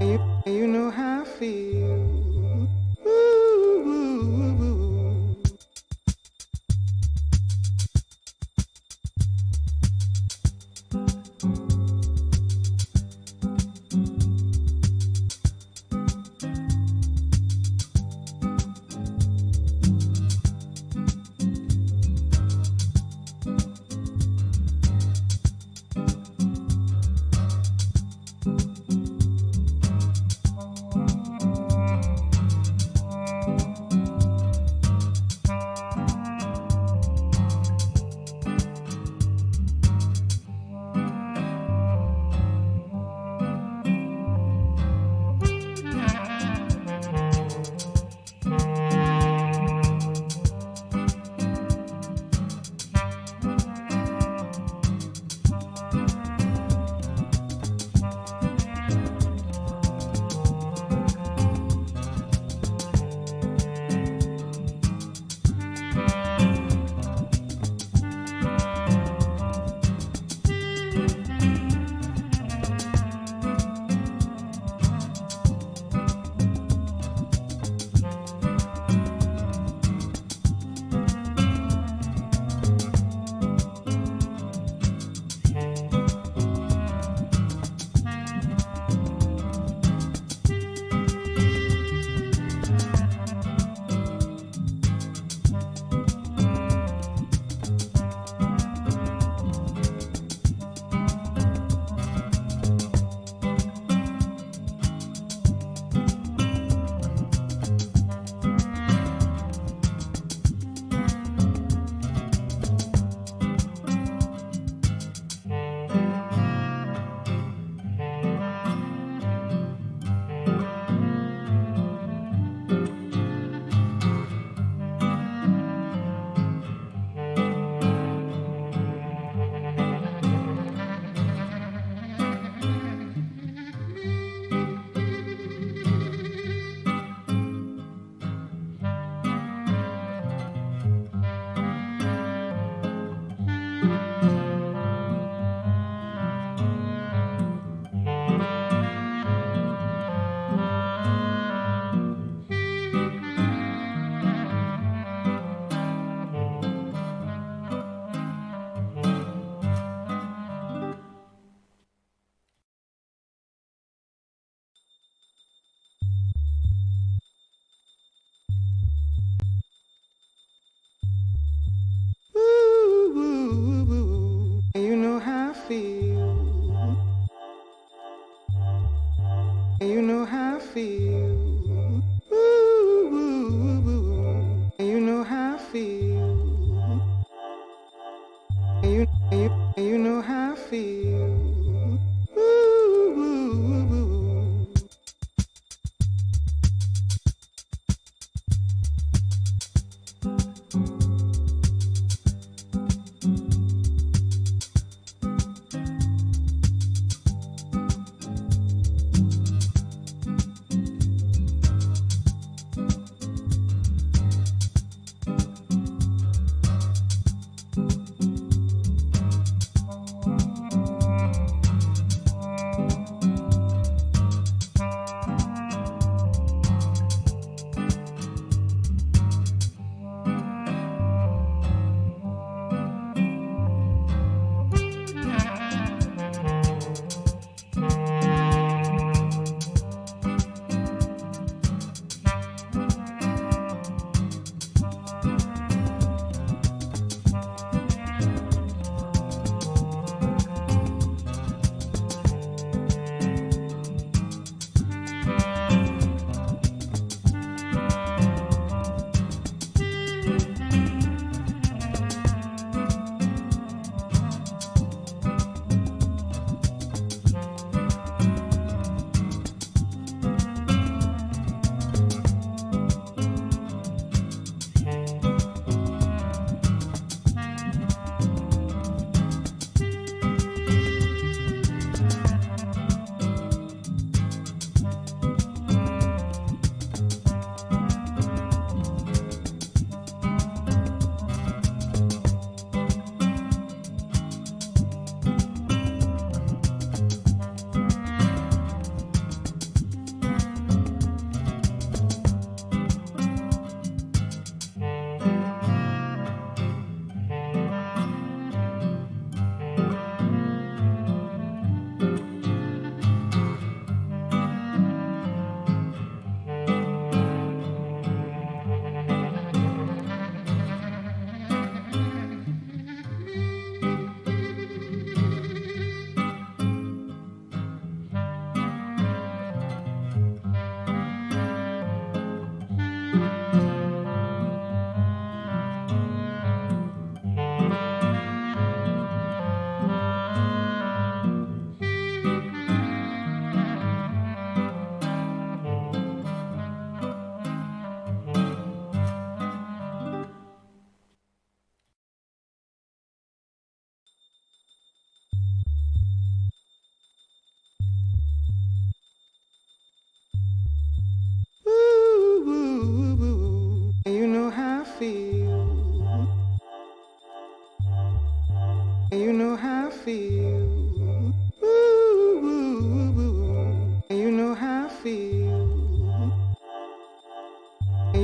You know how I feel. Ooh, ooh, ooh. Ooh, ooh, ooh. You know how I feel. You know how I feel. Ooh, ooh, ooh. You know how I feel. You know how I feel. Ooh, ooh, ooh.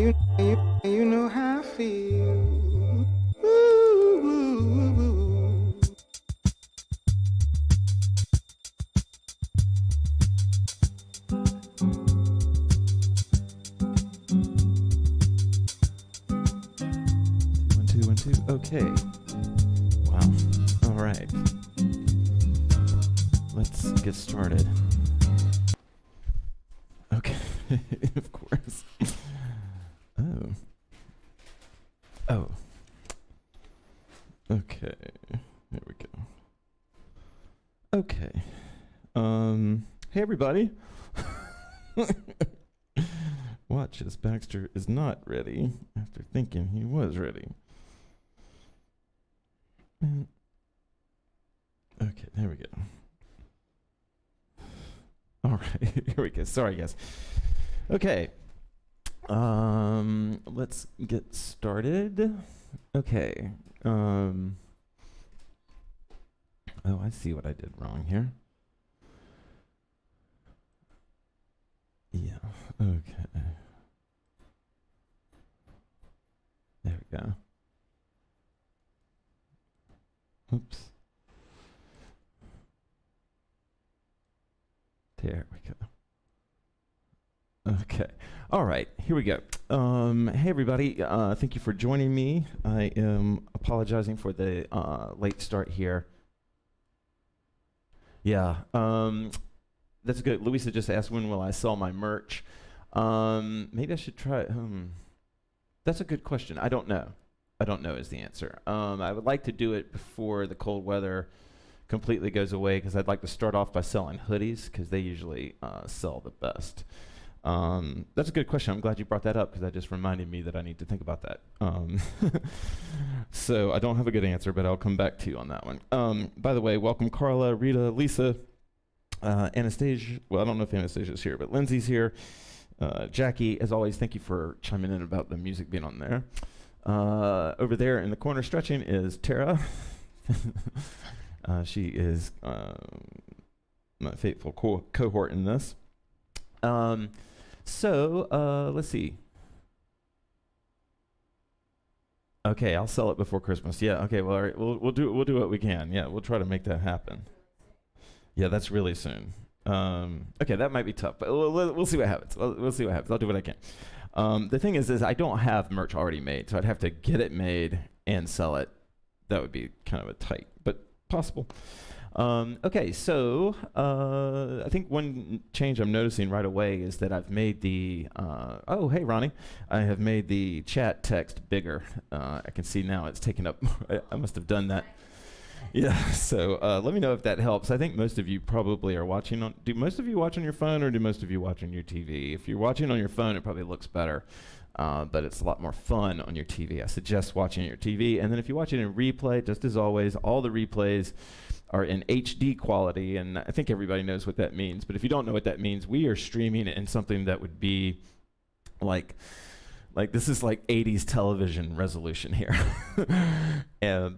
you know how I feel. Ooh, ooh, ooh. One, two, 1, 2. Okay. Wow. All right. Let's get started. Okay. Of course. Oh. Oh. Okay. There we go. Okay. Hey everybody. Watch as Baxter is not ready after thinking he was ready. Okay, there we go. All right, here we go. Sorry, guys. Okay. Let's get started. Okay. Oh, I see what I did wrong here. Yeah. Okay. There we go. Oops. There we go. Okay. All right. Here we go. Hey, everybody. Thank you for joining me. I am apologizing for the late start here. Yeah. That's good. Louisa just asked, when will I sell my merch? Maybe I should try. That's a good question. I don't know. I don't know is the answer. I would like to do it before the cold weather completely goes away, because I'd like to start off by selling hoodies, because they usually sell the best. That's a good question. I'm glad you brought that up, because that just reminded me that I need to think about that. So I don't have a good answer, but I'll come back to you on that one. By the way, welcome Carla, Rita, Lisa, Anastasia. Well, I don't know if Anastasia's here, but Lindsay's here. Jackie, as always, thank you for chiming in about the music being on there. Over there in the corner stretching is Tara. She is my faithful cohort in this. So let's see. Okay, I'll sell it before Christmas. Yeah. Okay. Well, all right. We'll do what we can. Yeah, we'll try to make that happen. Yeah, that's really soon. Okay, that might be tough, but we'll see what happens. We'll see what happens. I'll do what I can. The thing is I don't have merch already made, so I'd have to get it made and sell it. That would be kind of a tight, but possible. Okay, so I think one change I'm noticing right away is that I've made the, oh, hey, Ronnie. I have made the chat text bigger. I can see now it's taken up, I must have done that. Yeah, so let me know if that helps. I think most of you probably are watching on, do most of you watch on your phone, or do most of you watch on your TV? If you're watching on your phone, it probably looks better, but it's a lot more fun on your TV. I suggest watching your TV, and then if you watch it in replay, just as always, all the replays are in HD quality, and I think everybody knows what that means, but if you don't know what that means, we are streaming in something that would be like this is like 80s television resolution here.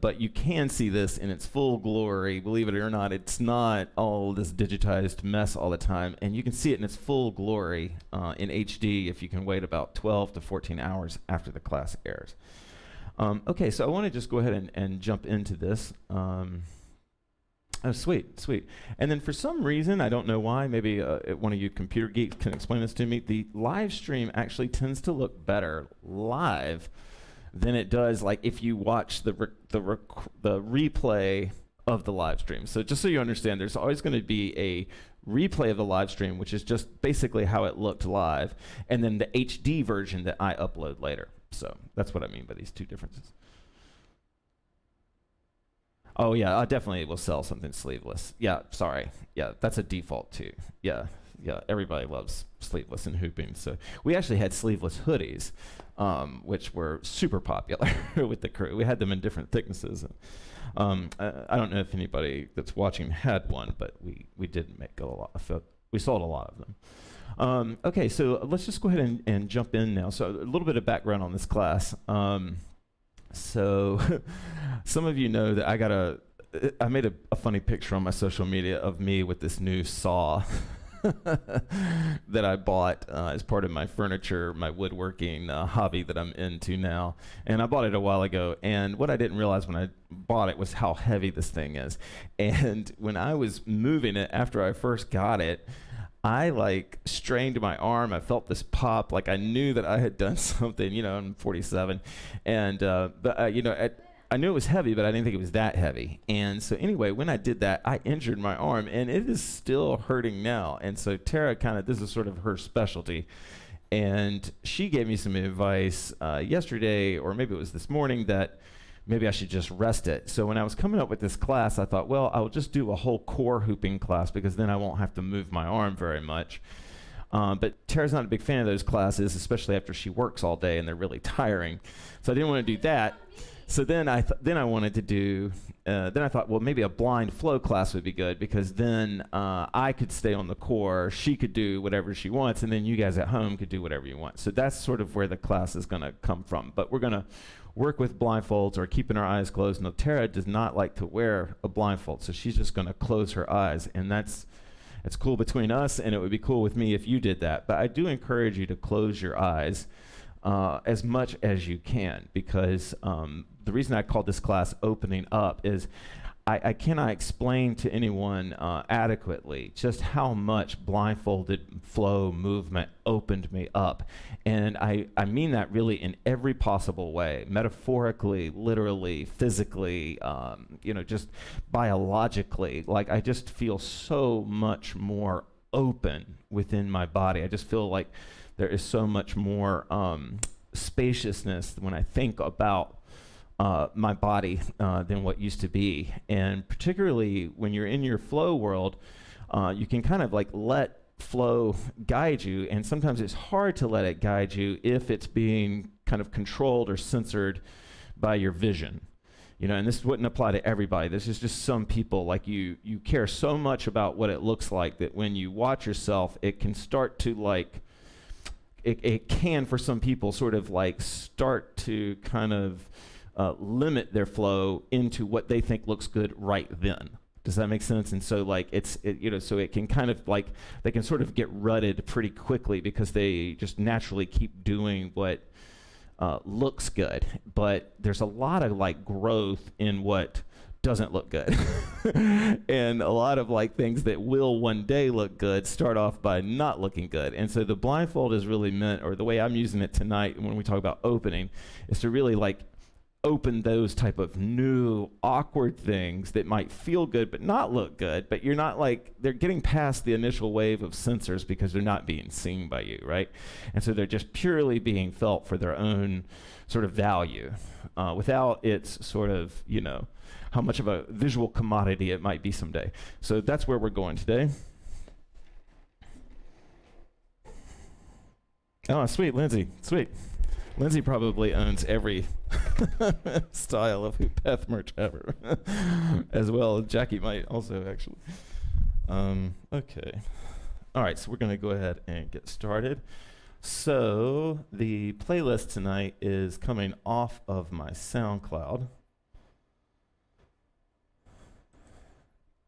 But you can see this in its full glory. Believe it or not, it's not all this digitized mess all the time. And you can see it in its full glory in HD if you can wait about 12 to 14 hours after the class airs. Okay, so I want to just go ahead and jump into this. Oh, sweet. And then for some reason, I don't know why, maybe one of you computer geeks can explain this to me, the live stream actually tends to look better live than it does like if you watch the replay of the live stream. So just so you understand, there's always going to be a replay of the live stream, which is just basically how it looked live, and then the HD version that I upload later. So that's what I mean by these two differences. Oh yeah, I definitely will sell something sleeveless. Yeah, sorry. Yeah, that's a default too. Yeah, everybody loves sleeveless and hooping. So we actually had sleeveless hoodies, which were super popular with the crew. We had them in different thicknesses. I don't know if anybody that's watching had one, but we did make a lot. We sold a lot of them. Okay, so let's just go ahead and jump in now. So a little bit of background on this class. So some of you know that I made a funny picture on my social media of me with this new saw. that I bought as part of my furniture, my woodworking hobby that I'm into now. And I bought it a while ago. And what I didn't realize when I bought it was how heavy this thing is. And when I was moving it after I first got it, I like strained my arm. I felt this pop, like I knew that I had done something. I'm 47, and I knew it was heavy, but I didn't think it was that heavy. And so anyway, when I did that, I injured my arm, and it is still hurting now. And so Tara this is sort of her specialty. And she gave me some advice yesterday, or maybe it was this morning, that maybe I should just rest it. So when I was coming up with this class, I thought, well, I'll just do a whole core hooping class because then I won't have to move my arm very much. But Tara's not a big fan of those classes, especially after she works all day and they're really tiring. So I didn't want to do that. So then I wanted to do, then I thought, well, maybe a blind flow class would be good because then I could stay on the core, she could do whatever she wants, and then you guys at home could do whatever you want. So that's sort of where the class is going to come from. But we're going to work with blindfolds or keeping our eyes closed. Now, Tara does not like to wear a blindfold, so she's just going to close her eyes, and it's cool between us, and it would be cool with me if you did that. But I do encourage you to close your eyes as much as you can, because the reason I called this class Opening Up is I cannot explain to anyone adequately just how much blindfolded flow movement opened me up. And I mean that really in every possible way, metaphorically, literally, physically, just biologically. Like I just feel so much more open within my body. I just feel like there is so much more spaciousness when I think about my body than what used to be. And particularly when you're in your flow world, you can kind of like let flow guide you, and sometimes it's hard to let it guide you if it's being kind of controlled or censored by your vision. And this wouldn't apply to everybody. This is just some people, like you care so much about what it looks like that when you watch yourself, it can start to like, it can for some people sort of like start to kind of limit their flow into what they think looks good right then. Does that make sense? And so like so it can kind of like, they can sort of get rutted pretty quickly because they just naturally keep doing what looks good. But there's a lot of like growth in what doesn't look good. And a lot of like things that will one day look good start off by not looking good. And so the blindfold is really meant, or the way I'm using it tonight when we talk about opening, is to really like open those type of new awkward things that might feel good but not look good, but you're not like, they're getting past the initial wave of sensors because they're not being seen by you, right? And so they're just purely being felt for their own sort of value, without its sort of, how much of a visual commodity it might be someday. So that's where we're going today. Oh, sweet, Lindsay, sweet. Lindsay probably owns every style of HoopPath merch ever, as well. Jackie might also, actually. Okay. All right, so we're going to go ahead and get started. So the playlist tonight is coming off of my SoundCloud.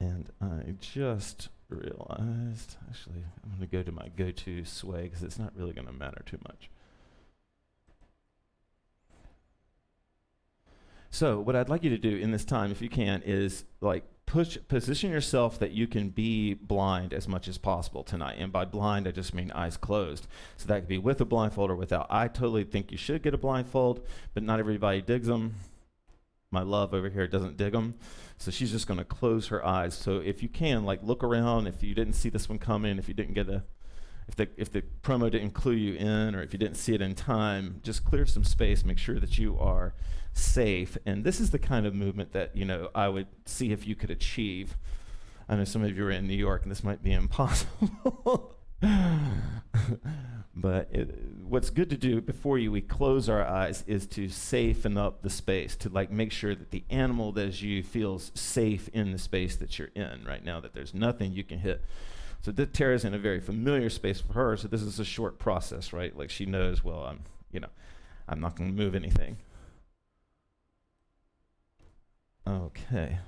And I just realized, actually, I'm going to go to my go-to sway because it's not really going to matter too much. So what I'd like you to do in this time, if you can, is like position yourself that you can be blind as much as possible tonight. And by blind, I just mean eyes closed. So that could be with a blindfold or without. I totally think you should get a blindfold, but not everybody digs them. My love over here doesn't dig them. So she's just going to close her eyes. So if you can, like, look around. If you didn't see this one coming, if you didn't get if the promo didn't clue you in, or if you didn't see it in time, just clear some space, make sure that you are safe. And this is the kind of movement that, I would see if you could achieve. I know some of you are in New York and this might be impossible. But what's good to do before we close our eyes is to safeten up the space, to like make sure that the animal that is you feels safe in the space that you're in right now, that there's nothing you can hit. So Tara's in a very familiar space for her, so this is a short process, right? Like she knows, well, I'm not going to move anything. Okay.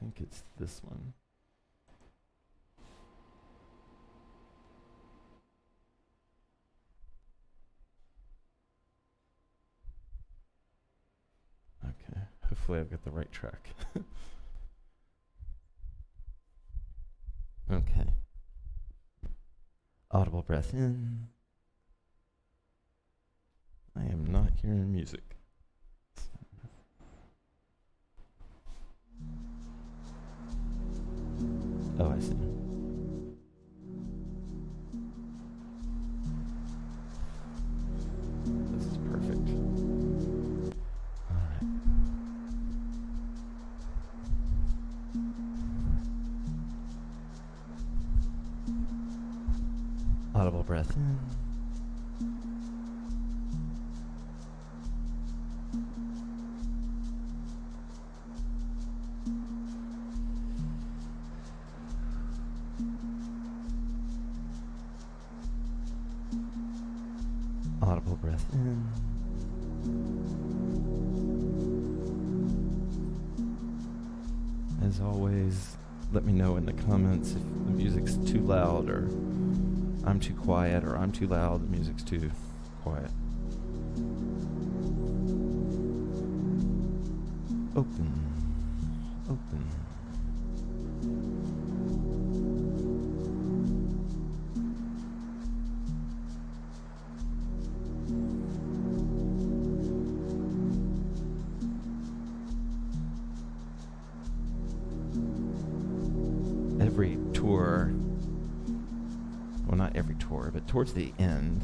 think it's this one. Okay, hopefully I've got the right track. Okay. Audible breath in. I am not hearing music. Oh, I see. This is perfect. All right. Audible breath in. Audible breath in. As always, let me know in the comments if the music's too loud or I'm too quiet or I'm too loud, the music's too quiet. Open. Open. Every tour, well, not every tour, but towards the end,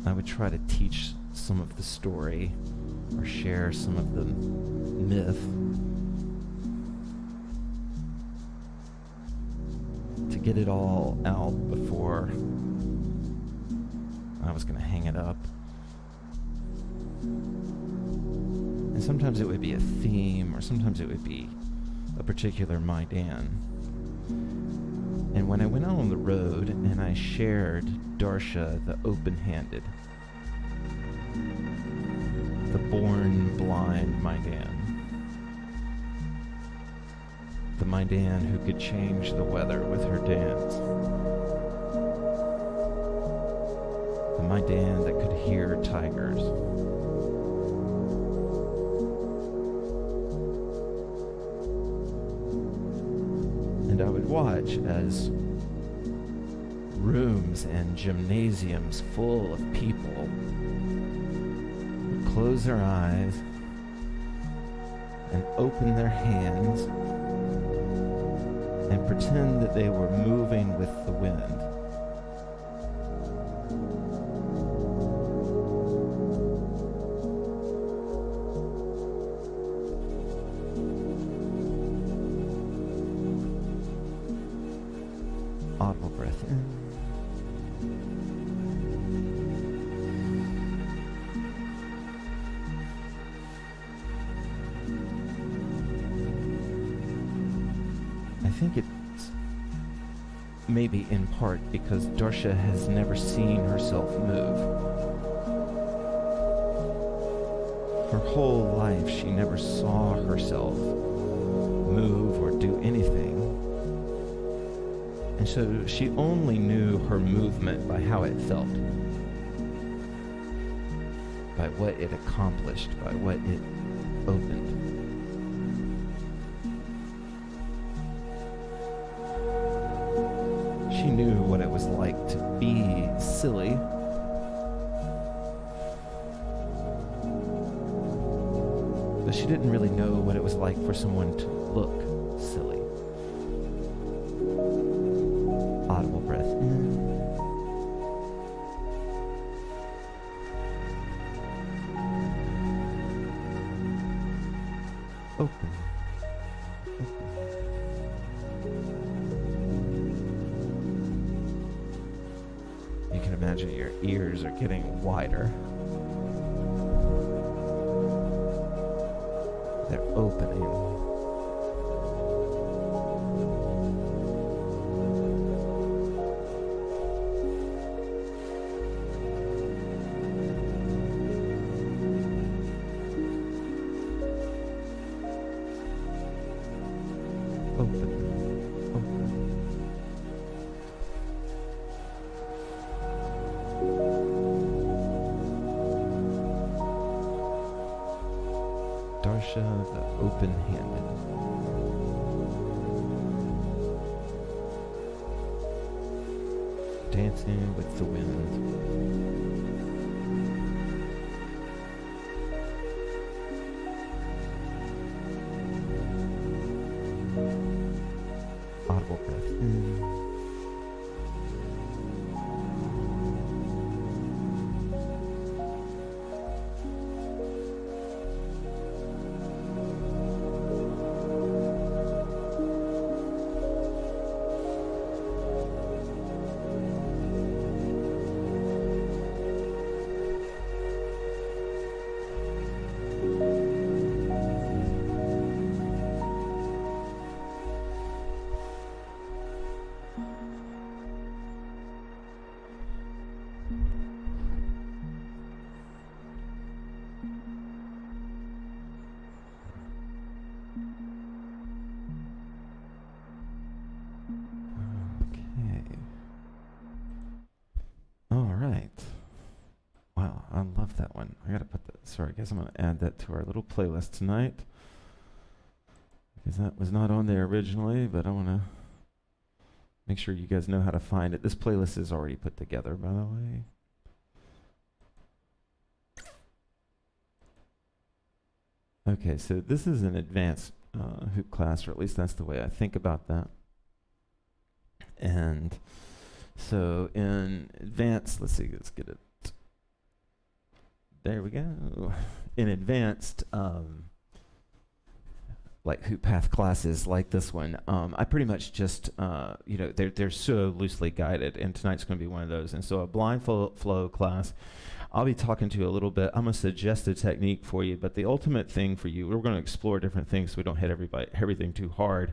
I would try to teach some of the story or share some of the myth to get it all out before I was going to hang it up. And sometimes it would be a theme, or sometimes it would be a particular Maidan. And when I went out on the road and I shared Darsha the open-handed, the born blind Maidan, the Maidan who could change the weather with her dance, the Maidan that could hear tigers, and I would watch as rooms and gymnasiums full of people would close their eyes and open their hands and pretend that they were moving with the wind. Audible breath in. I think it's maybe in part because Darsha has never seen herself move. Her whole life she never saw herself move or do anything. And so she only knew her movement by how it felt, by what it accomplished, by what it opened. She knew what it was like to be silly, but she didn't really know what it was like for someone to look silly. Audible breath in. Open. You can imagine your ears are getting wider. They're opening. Marcia the Open-Handed. Dancing with the Wind. Audible breath in. That one. I gotta put that. Sorry, guys. I'm gonna add that to our little playlist tonight because that was not on there originally. But I want to make sure you guys know how to find it. This playlist is already put together, by the way. Okay, so this is an advanced hoop class, or at least that's the way I think about that. And so in advanced, let's see, let's get it. There we go. In advanced, like HoopPath classes like this one, I pretty much just, they're so loosely guided, and tonight's going to be one of those. And so a blindfold flow class, I'll be talking to you a little bit. I'm going to suggest a technique for you, but the ultimate thing for you, we're going to explore different things so we don't hit everything too hard.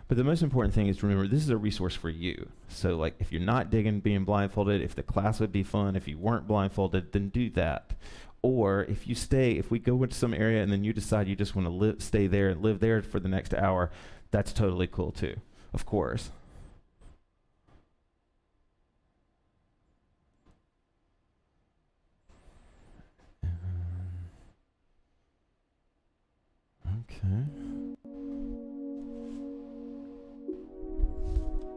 But the most important thing is to remember this is a resource for you. So like if you're not digging being blindfolded, if the class would be fun, if you weren't blindfolded, then do that. Or if we go into some area and then you decide you just want to stay there and live there for the next hour, that's totally cool too, of course. Okay.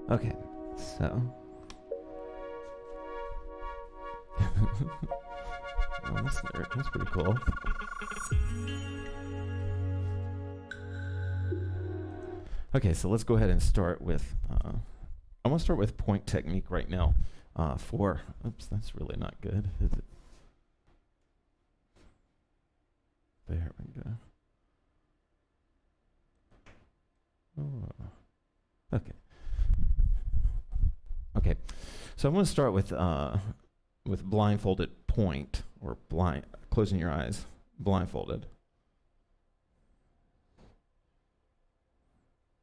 Okay, so. Oh, that's pretty cool. Okay, so let's go ahead and start with, I want to start with point technique right now oops, that's really not good, is it? There we go. Oh, okay. Okay, so I'm going to start with blindfolded point, or closing your eyes, blindfolded.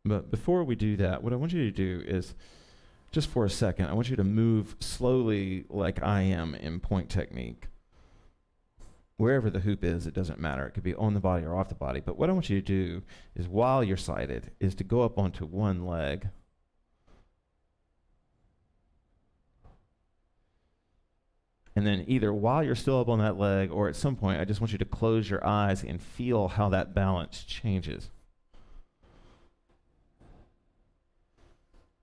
But before we do that, what I want you to do is, just for a second, I want you to move slowly like I am in point technique. Wherever the hoop is, it doesn't matter. It could be on the body or off the body. But what I want you to do is, while you're sighted, is to go up onto one leg. And then either while you're still up on that leg or at some point, I just want you to close your eyes and feel how that balance changes.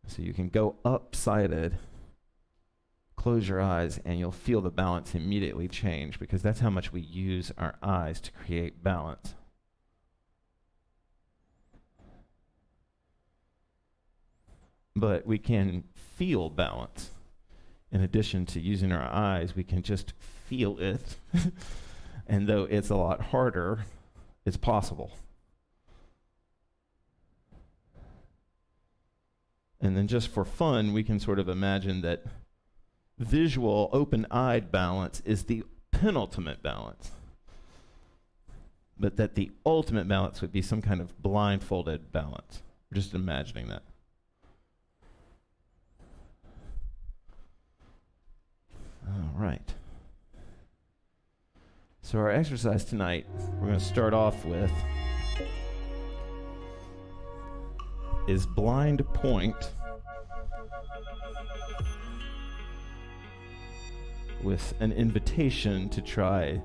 So you can go up-sided, close your eyes, and you'll feel the balance immediately change, because that's how much we use our eyes to create balance. But we can feel balance. In addition to using our eyes, we can just feel it. And though it's a lot harder, it's possible. And then just for fun, we can sort of imagine that visual, open-eyed balance is the penultimate balance. But that the ultimate balance would be some kind of blindfolded balance. We're just imagining that. All right. So our exercise tonight, we're going to start off with is blind point with an invitation to try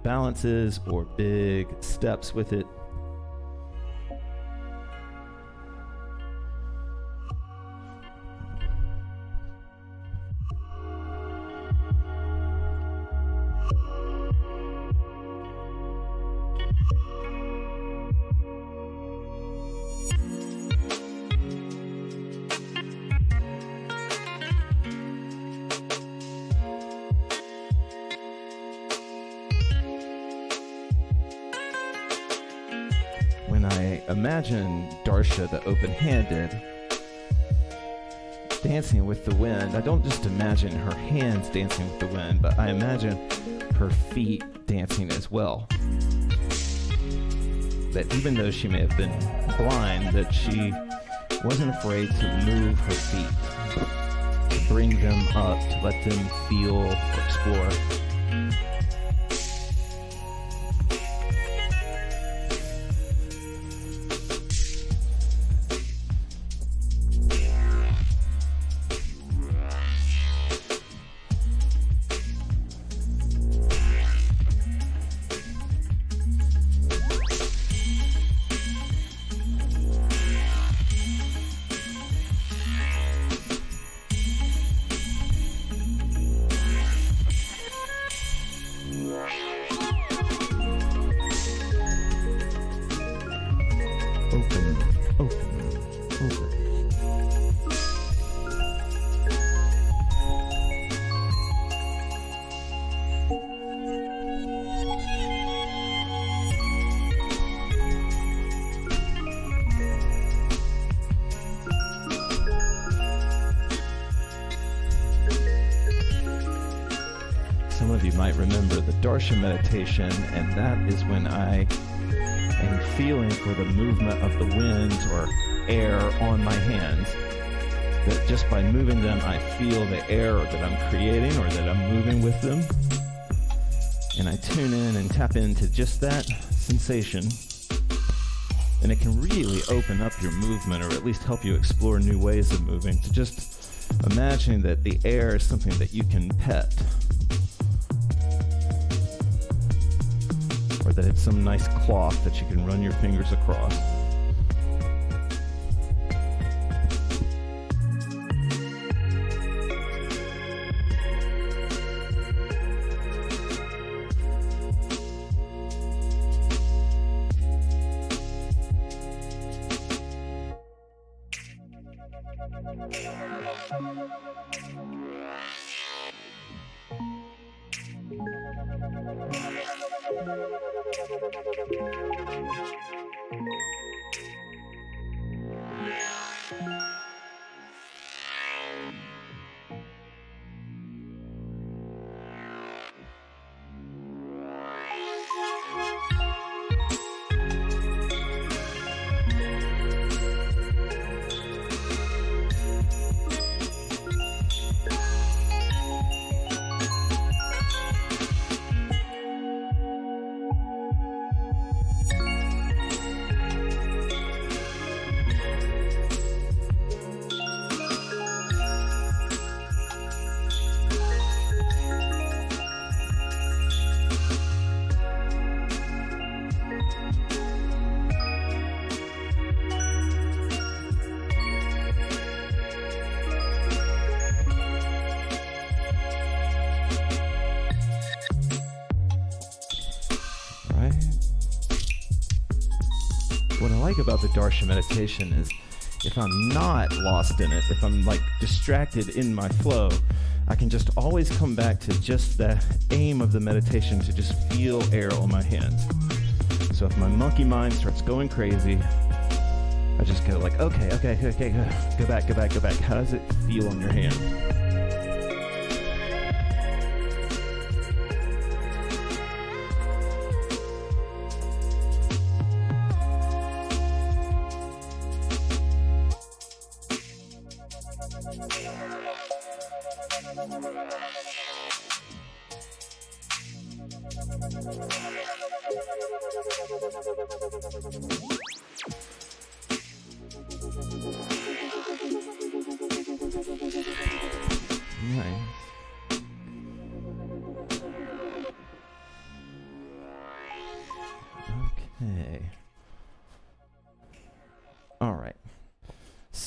balances or big steps with it. When I imagine Darsha, the open-handed, dancing with the wind, I don't just imagine her hands dancing with the wind, but I imagine her feet dancing as well. That even though she may have been blind, that she wasn't afraid to move her feet, to bring them up, to let them feel or explore. Some of you might remember the Darsha meditation, and that is when I am feeling for the movement of the wind or air on my hands. That just by moving them, I feel the air that I'm creating or that I'm moving with them. And I tune in and tap into just that sensation. And it can really open up your movement, or at least help you explore new ways of moving, to just imagine that the air is something that you can pet. Or that it's some nice cloth that you can run your fingers across. What I like about the Darsha meditation is if I'm not lost in it, if I'm like distracted in my flow, I can just always come back to just the aim of the meditation, to just feel air on my hands. So if my monkey mind starts going crazy, I just go like, okay, go back. How does it feel on your hand? Nice.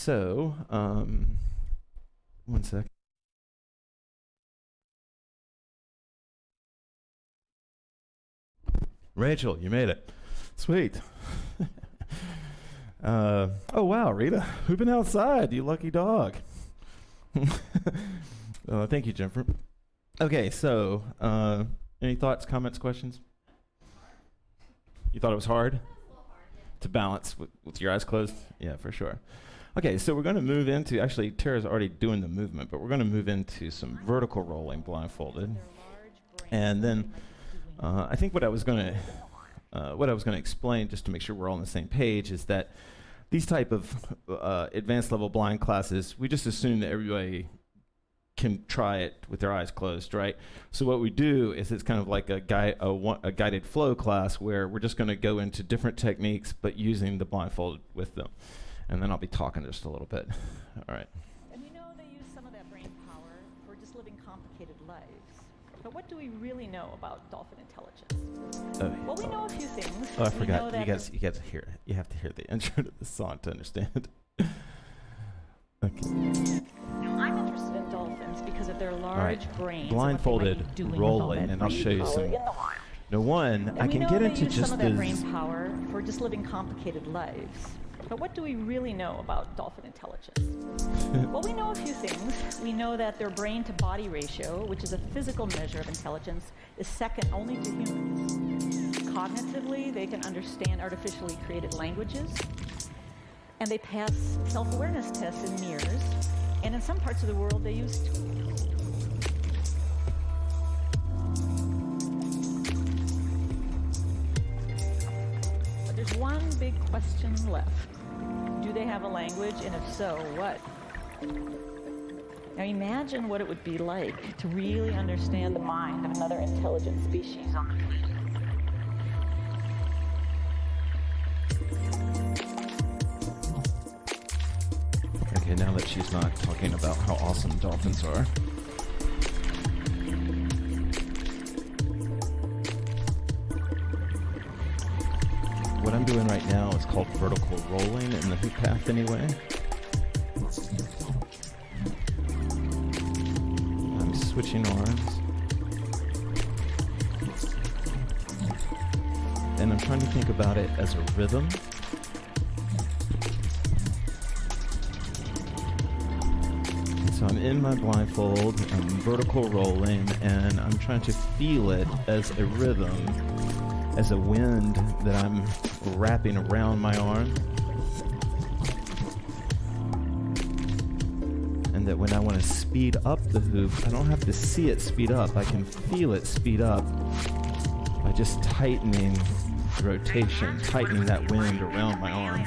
so, 1 sec. Rachel, you made it. Sweet. Oh, wow, Rita. Who's been outside? You lucky dog. Thank you, Jennifer. Okay, so any thoughts, comments, questions? You thought it was hard? To balance with your eyes closed? Yeah, for sure. Okay, so we're going to move into, actually, Tara's already doing the movement, but we're going to move into some vertical rolling blindfolded. And then I think what I was going to explain, just to make sure we're all on the same page, is that these type of advanced level blind classes, we just assume that everybody can try it with their eyes closed, right? So what we do is it's kind of like a guided flow class where we're just going to go into different techniques, but using the blindfold with them. And then I'll be talking just a little bit. All right. And we know they use some of that brain power for just living complicated lives. But what do we really know about dolphin intelligence? Well, we know a few things. Oh, I forgot. You guys hear it. You have to hear the intro to the song to understand. Okay. I'm interested in dolphins because of their large brains. Blindfolded rolling, and I'll show you some. No, one, I can get into just some of that brain power for just living complicated lives. But what do we really know about dolphin intelligence? Well, we know a few things. We know that their brain-to-body ratio, which is a physical measure of intelligence, is second only to humans. Cognitively, they can understand artificially created languages, and they pass self-awareness tests in mirrors, and in some parts of the world, they use tools. But there's one big question left. Do they have a language, and if so, what? Now imagine what it would be like to really understand the mind of another intelligent species on the planet. Okay, now that she's not talking about how awesome dolphins are. What I'm doing right now is called vertical rolling in the HoopPath anyway. I'm switching arms. And I'm trying to think about it as a rhythm. So I'm in my blindfold, I'm vertical rolling, and I'm trying to feel it as a rhythm, as a wind that I'm wrapping around my arm. And that when I want to speed up the hoop, I don't have to see it speed up, I can feel it speed up by just tightening the rotation, tightening that wind around my arm.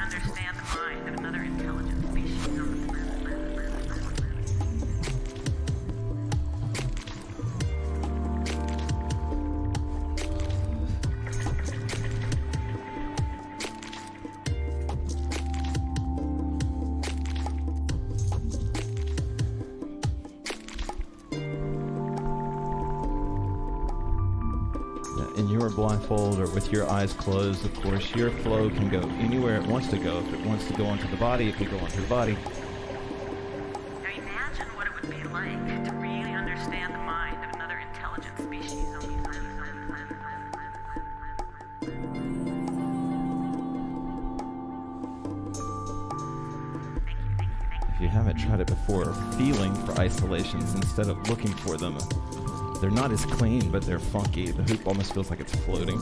In your blindfold or with your eyes closed, of course, your flow can go anywhere it wants to go. If it wants to go onto the body, it can go onto the body. Now imagine what it would be like to really understand the mind of another intelligent species on the planet. If you haven't tried it before, feeling for isolations instead of looking for them. They're not as clean, but they're funky. The hoop almost feels like it's floating.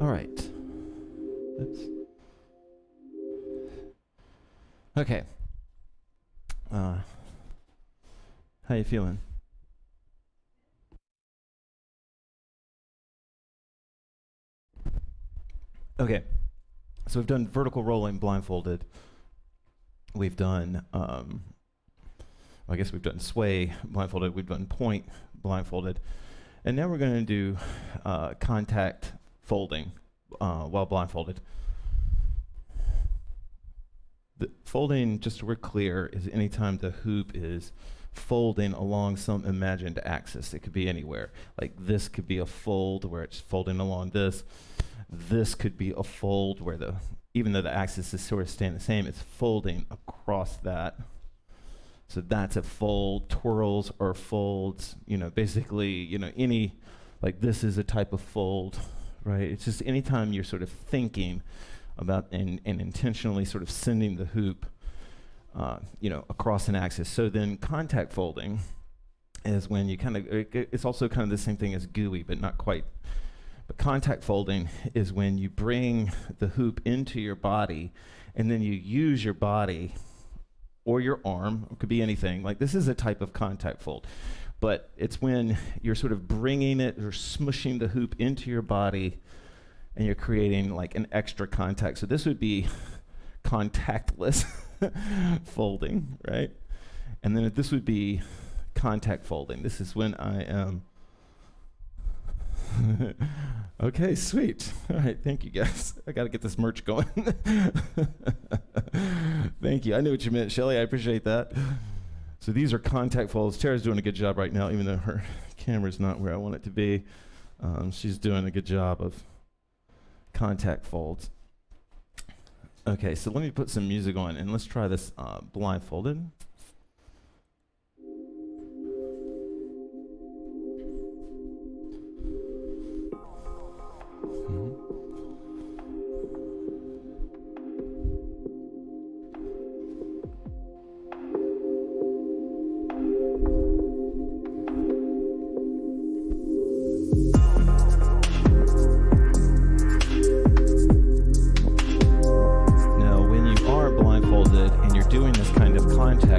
All right. Oops. Okay. How you feeling? Okay. So we've done vertical rolling blindfolded. We've done, I guess we've done sway blindfolded. We've done point blindfolded. And now we're going to do contact folding while blindfolded. The folding, just so we're clear, is anytime the hoop is folding along some imagined axis. It could be anywhere. Like this could be a fold where it's folding along this. This could be a fold where even though the axis is sort of staying the same, it's folding across that. So that's a fold. Twirls or folds, basically, any, like this is a type of fold, right? It's just anytime you're sort of thinking about and intentionally sort of sending the hoop, across an axis. So then contact folding is when you it's also kind of the same thing as gooey, but not quite. But contact folding is when you bring the hoop into your body and then you use your body or your arm, it could be anything. Like this is a type of contact fold, but it's when you're sort of bringing it or smushing the hoop into your body and you're creating like an extra contact. So this would be contactless folding, right? And then this would be contact folding. This is when I am okay, sweet. All right, thank you guys. I got to get this merch going. Thank you. I knew what you meant, Shelly. I appreciate that. So these are contact folds. Tara's doing a good job right now, even though her camera's not where I want it to be. She's doing a good job of contact folds. Okay, so let me put some music on, and let's try this blindfolded.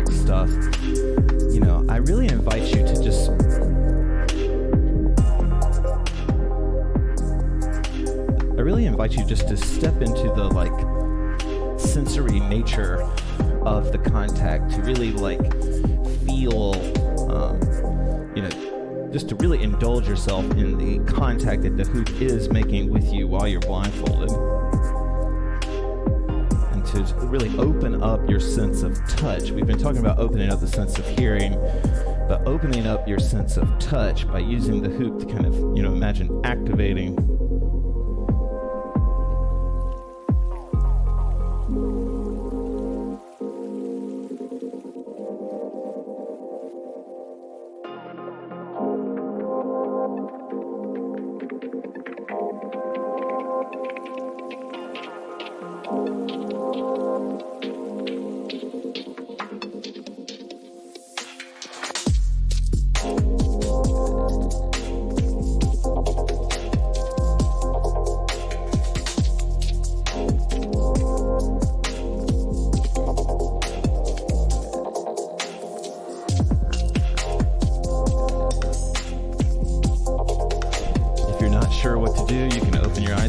Stuff, I really invite you to just to step into the sensory nature of the contact, to really feel, just to really indulge yourself in the contact that the hoop is making with you while you're blindfolded. To really open up your sense of touch. We've been talking about opening up the sense of hearing, but opening up your sense of touch by using the hoop to kind of, imagine activating.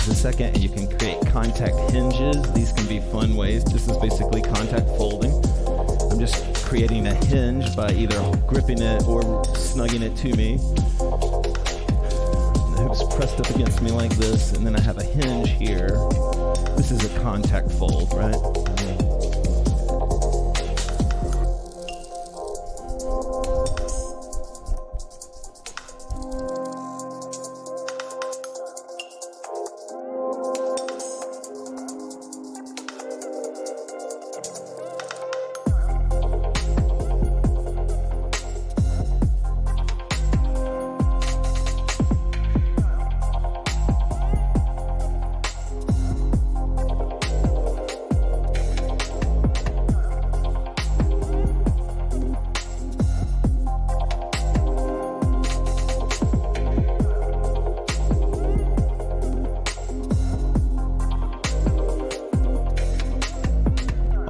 Second, and you can create contact hinges. These can be fun ways. This is basically contact folding. I'm just creating a hinge by either gripping it or snugging it to me. And the hoop's pressed up against me like this, and then I have a hinge here. This is a contact fold, right?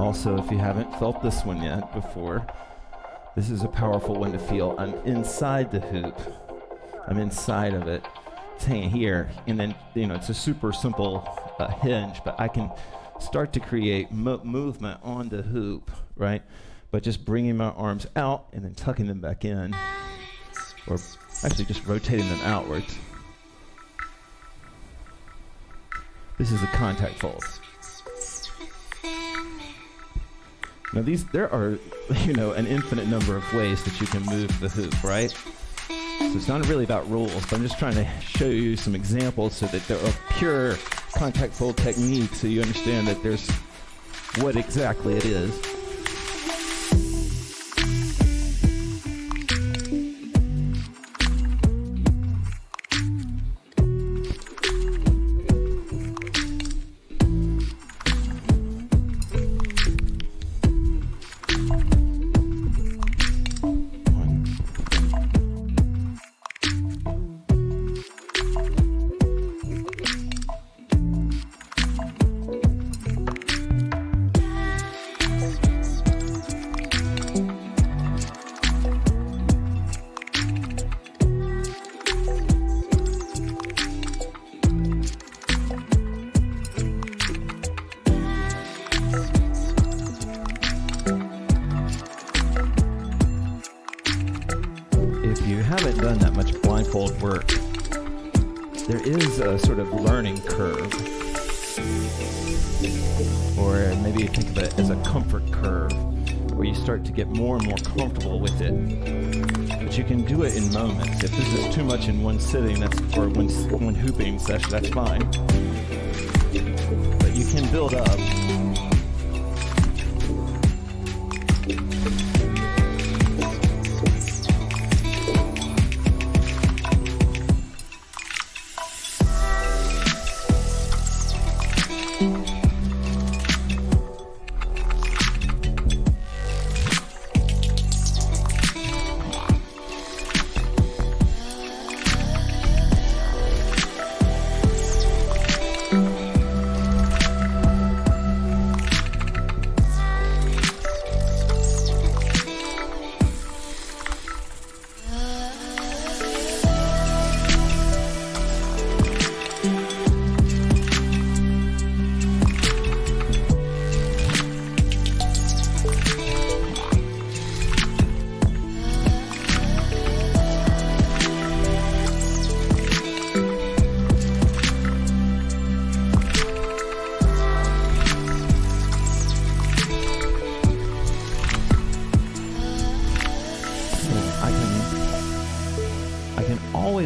also, if you haven't felt this one yet before, this is a powerful one to feel. I'm inside the hoop. I'm inside of it. It's hanging here, and then, it's a super simple hinge, but I can start to create movement on the hoop, right? But just bringing my arms out and then tucking them back in, or actually just rotating them outwards. This is a contact fold. Now there are, an infinite number of ways that you can move the hoop, right? So it's not really about rules, but I'm just trying to show you some examples so that there are pure contact fold techniques so you understand that there's what exactly it is. Haven't done that much blindfold work, there is a sort of learning curve, or maybe you think of it as a comfort curve, where you start to get more and more comfortable with it. But you can do it in moments. If this is too much in one sitting, or one hooping session, that's fine. But you can build up.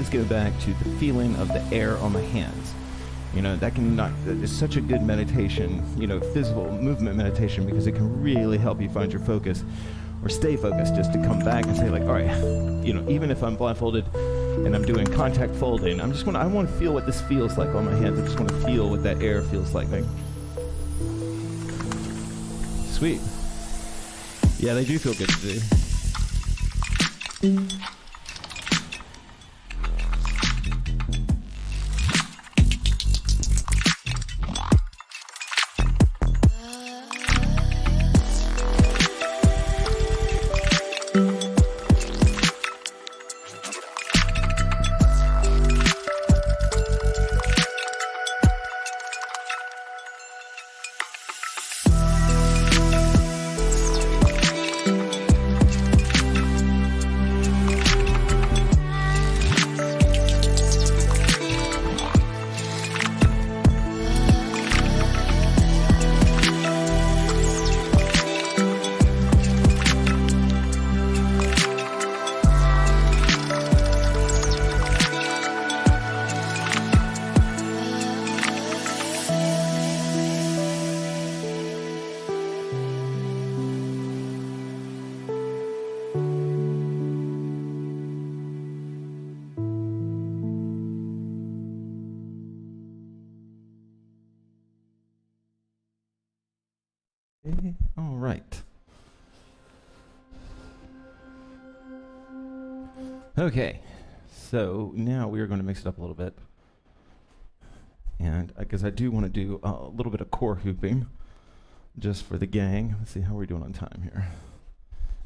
Go back to the feeling of the air on my hands. It's such a good meditation, physical movement meditation, because it can really help you find your focus or stay focused, just to come back and say, like, all right, even if I'm blindfolded and I'm doing contact folding, I want to feel what this feels like on my hands. I just want to feel what that air feels like. Sweet. Yeah, they do feel good to do. All right. Okay, so now we are going to mix it up a little bit. And because I do want to do a little bit of core hooping. just for the gang. Let's see how we're doing on time here.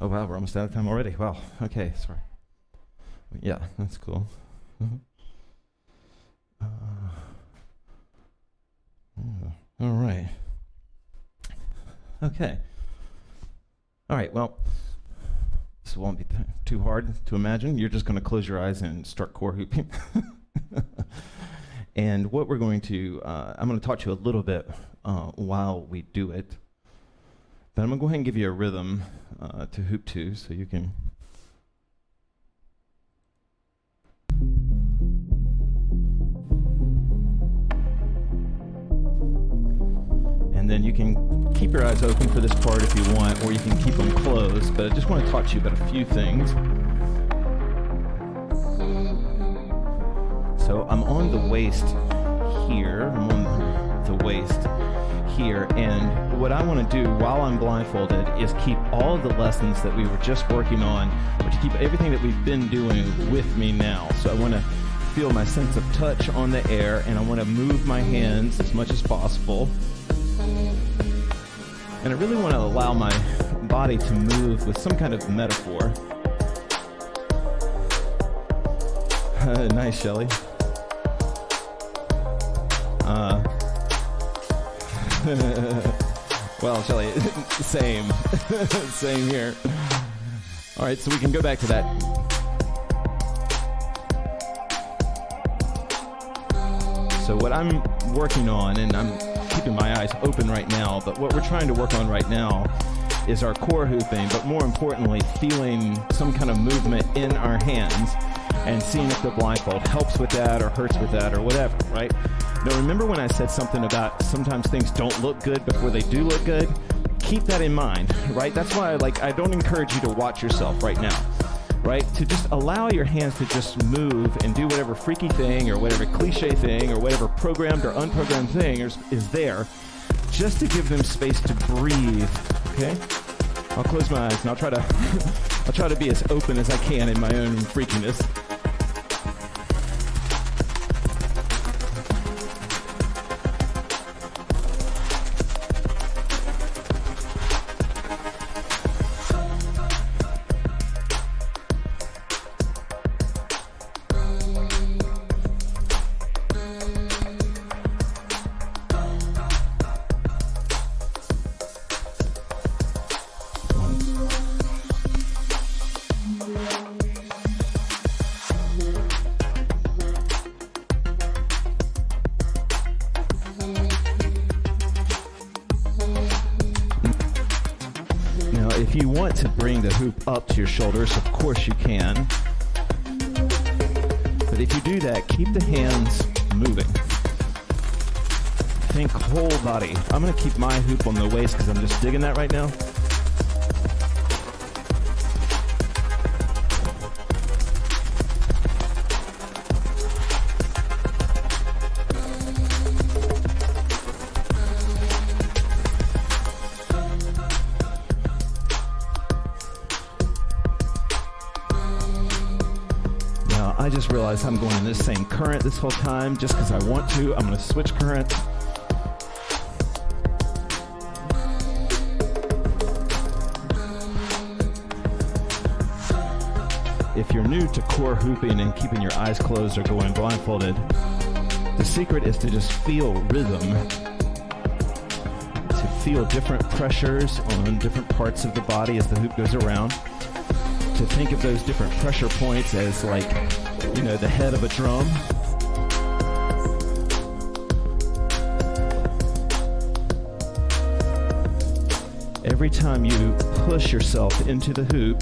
Oh, wow, we're almost out of time already. Wow, okay, sorry. Yeah, that's cool. All right. Okay. All right, well, this won't be too hard to imagine. You're just going to close your eyes and start core hooping. And what we're going to, I'm going to talk to you a little bit while we do it. But I'm going to go ahead and give you a rhythm to hoop to so you can. And then you can keep your eyes open for this part if you want, or you can keep them closed. But I just want to talk to you about a few things. So I'm on the waist here. I'm on the waist here. And what I want to do while I'm blindfolded is keep all of the lessons that we were just working on, or to keep everything that we've been doing with me now. So I want to feel my sense of touch on the air, and I want to move my hands as much as possible. And I really want to allow my body to move with some kind of metaphor. Nice, Shelley. Well, Shelley, same. Same here. All right, so we can go back to that. So what I'm working on, and I'm keeping my eyes open right now, but what we're trying to work on right now is our core hooping, but more importantly, feeling some kind of movement in our hands and seeing if the blindfold helps with that or hurts with that or whatever, right? Now, remember when I said something about sometimes things don't look good before they do look good? Keep that in mind, right? That's why I don't encourage you to watch yourself right now, right? To just allow your hands to just move and do whatever freaky thing or whatever cliche thing or whatever programmed or unprogrammed thing is there, just to give them space to breathe, okay? I'll close my eyes and I'll try to be as open as I can in my own freakiness. If you want to bring the hoop up to your shoulders, of course you can. But if you do that, keep the hands moving. Think whole body. I'm going to keep my hoop on the waist because I'm just digging that right now. I just realized I'm going in this same current this whole time just because I want to. I'm going to switch current. If you're new to core hooping and keeping your eyes closed or going blindfolded, the secret is to just feel rhythm, to feel different pressures on different parts of the body as the hoop goes around, to think of those different pressure points as like, you know, the head of a drum. Every time you push yourself into the hoop,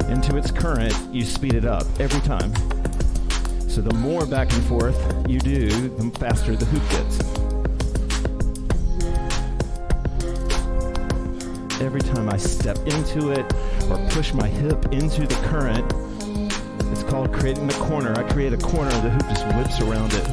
into its current, you speed it up every time. So the more back and forth you do, the faster the hoop gets. Every time I step into it or push my hip into the current, it's called creating the corner. I create a corner, the hoop just whips around it.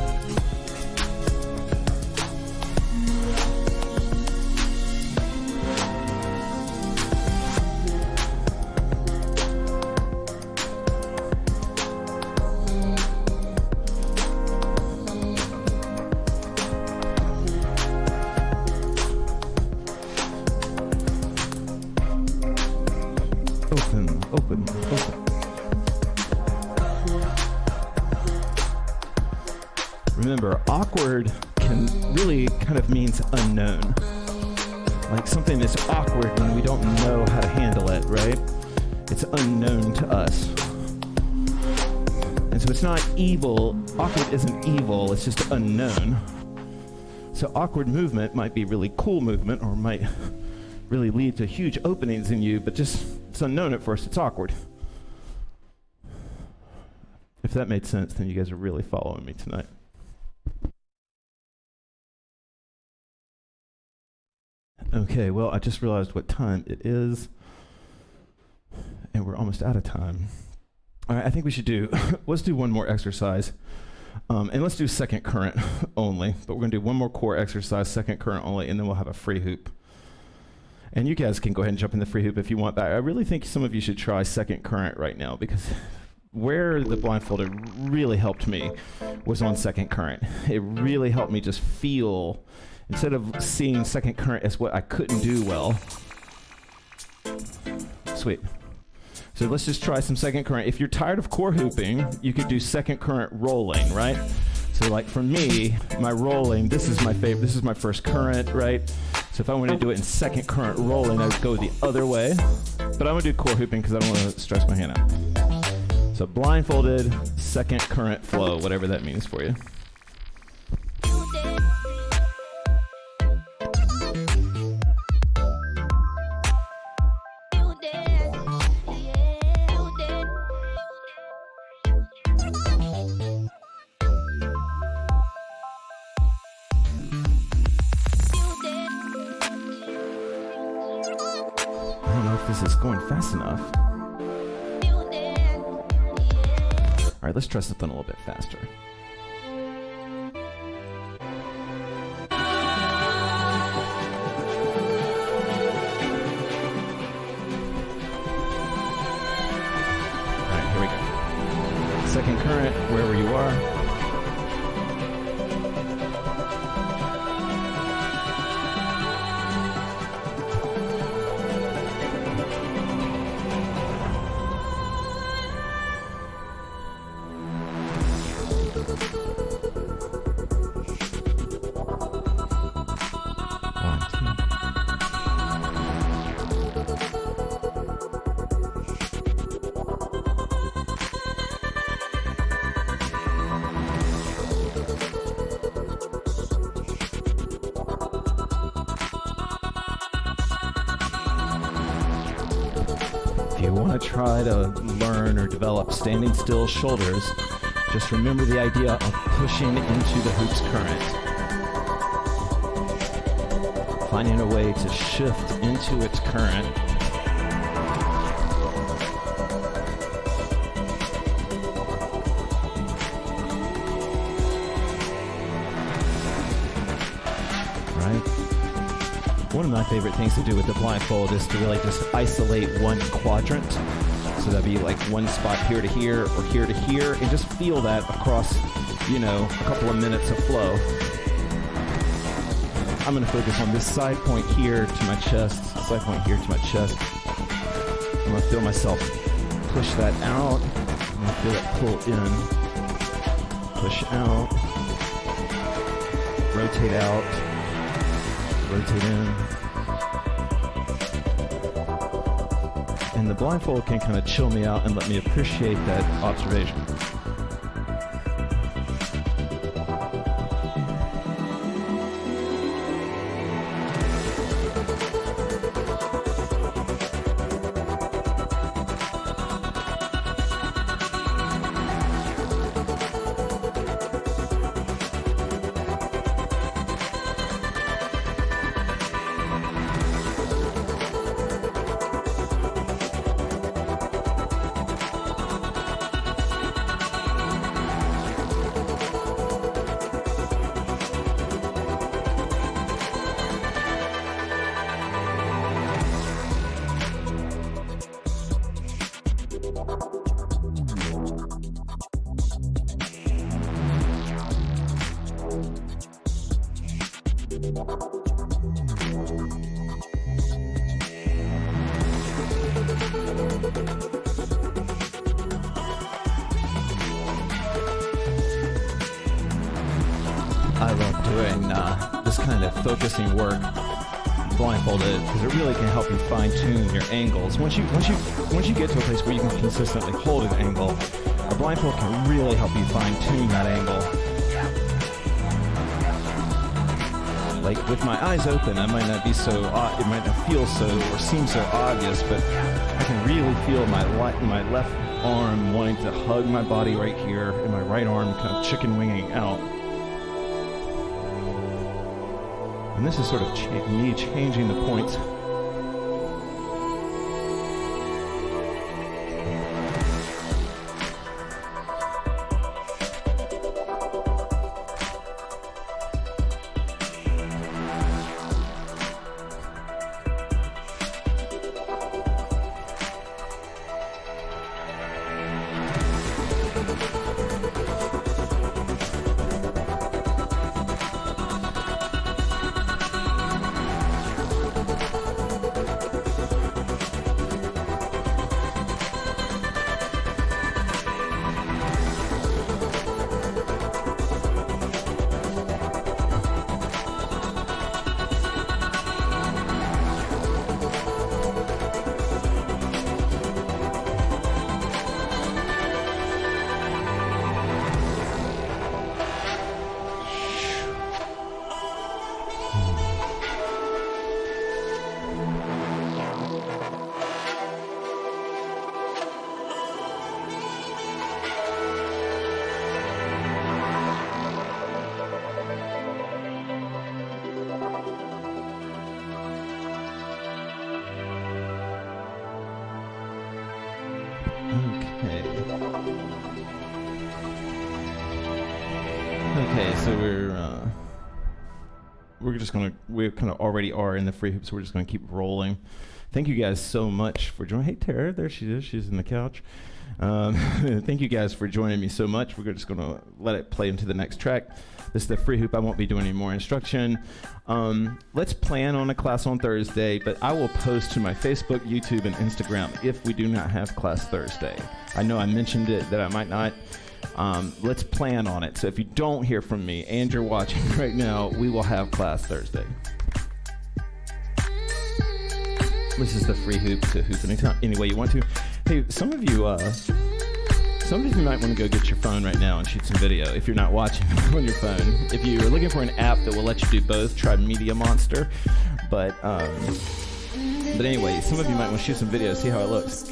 open, open, open. Remember, awkward can really kind of means unknown. Like something that's awkward when we don't know how to handle it, right? It's unknown to us. And so it's not evil. Awkward isn't evil, it's just unknown. So awkward movement might be really cool movement or might really lead to huge openings in you, but just it's unknown at first, it's awkward. If that made sense, then you guys are really following me tonight. Okay, well, I just realized what time it is, and we're almost out of time. All right, I think we should let's do one more exercise, and let's do second current only, but we're gonna do one more core exercise, second current only, and then we'll have a free hoop. And you guys can go ahead and jump in the free hoop if you want, but I really think some of you should try second current right now, because where the blindfolded really helped me was on second current. It really helped me just feel, instead of seeing second current as what I couldn't do well. Sweet. So let's just try some second current. If you're tired of core hooping, you could do second current rolling, right? So like for me, my rolling, this is my favorite, this is my first current, right? So if I want to do it in second current rolling, I would go the other way. But I'm gonna do core hooping because I don't want to stress my hand out. So blindfolded, second current flow, whatever that means for you. I don't know if this is going fast enough. All right, let's try something a little bit faster. All right, here we go. Second current, wherever you are. If you want to try to learn or develop standing still shoulders, just remember the idea of pushing into the hoop's current. Finding a way to shift into its current. Right? One of my favorite things to do with the blindfold is to really just isolate one quadrant. So that'd be like one spot here to here or here to here, and just feel that across, a couple of minutes of flow. I'm gonna focus on this side point here to my chest, side point here to my chest. I'm gonna feel myself push that out. I'm gonna feel it pull in, push out, rotate out, rotate in. And the blindfold can kind of chill me out and let me appreciate that observation. kind of focusing work blindfolded, because it really can help you fine-tune your angles. Once you get to a place where you can consistently hold an angle, a blindfold can really help you fine-tune that angle. Like with my eyes open, I might not be so, it might not feel so or seem so obvious, but I can really feel my left arm wanting to hug my body right here, and my right arm kind of chicken winging out. And this is sort of me changing the points. Okay, so we kind of already are in the free hoop, so we're just gonna keep rolling. Thank you guys so much for joining. Hey, Tara, there she is. She's in the couch. Thank you guys for joining me so much. We're just gonna let it play into the next track. This is the free hoop. I won't be doing any more instruction. Let's plan on a class on Thursday, but I will post to my Facebook, YouTube, and Instagram if we do not have class Thursday. I know I mentioned it that I might not. Let's plan on it. So if you don't hear from me and you're watching right now, we will have class Thursday. This is the free hoop to hoop anytime, any way you want to. Hey, some of you might want to go get your phone right now and shoot some video if you're not watching on your phone. If you're looking for an app that will let you do both, try Media Monster. But anyway, some of you might want to shoot some video, see how it looks.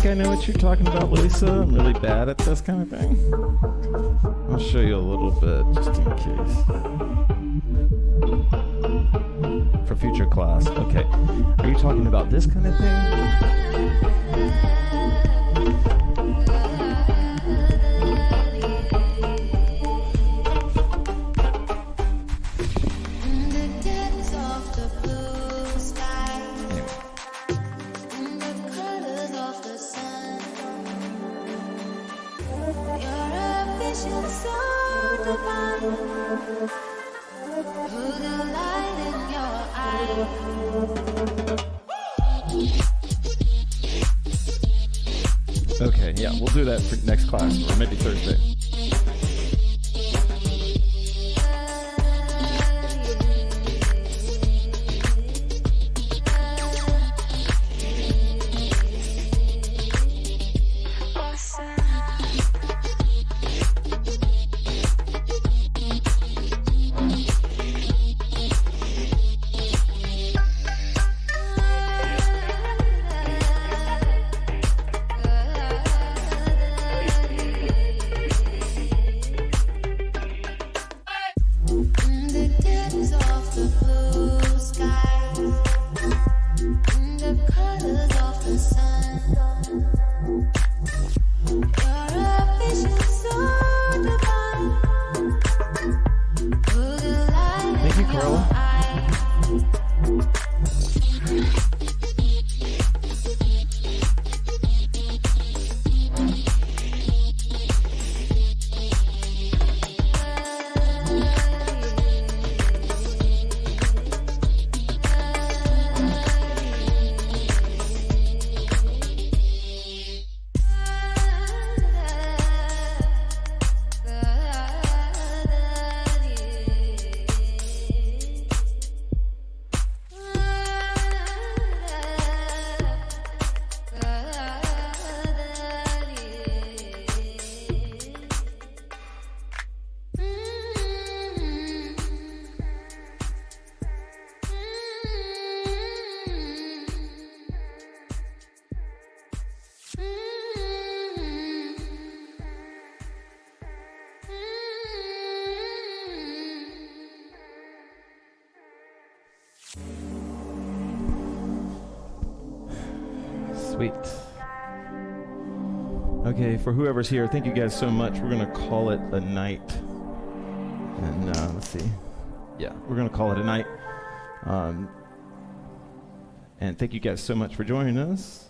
I know what you're talking about, Lisa. I'm really bad at this kind of thing. I'll show you a little bit, just in case. For future class. Okay. Are you talking about this kind of thing? Okay, yeah, we'll do that for next class, or maybe Thursday. Okay, for whoever's here, thank you guys so much. We're going to call it a night. And let's see. Yeah, we're going to call it a night. And thank you guys so much for joining us.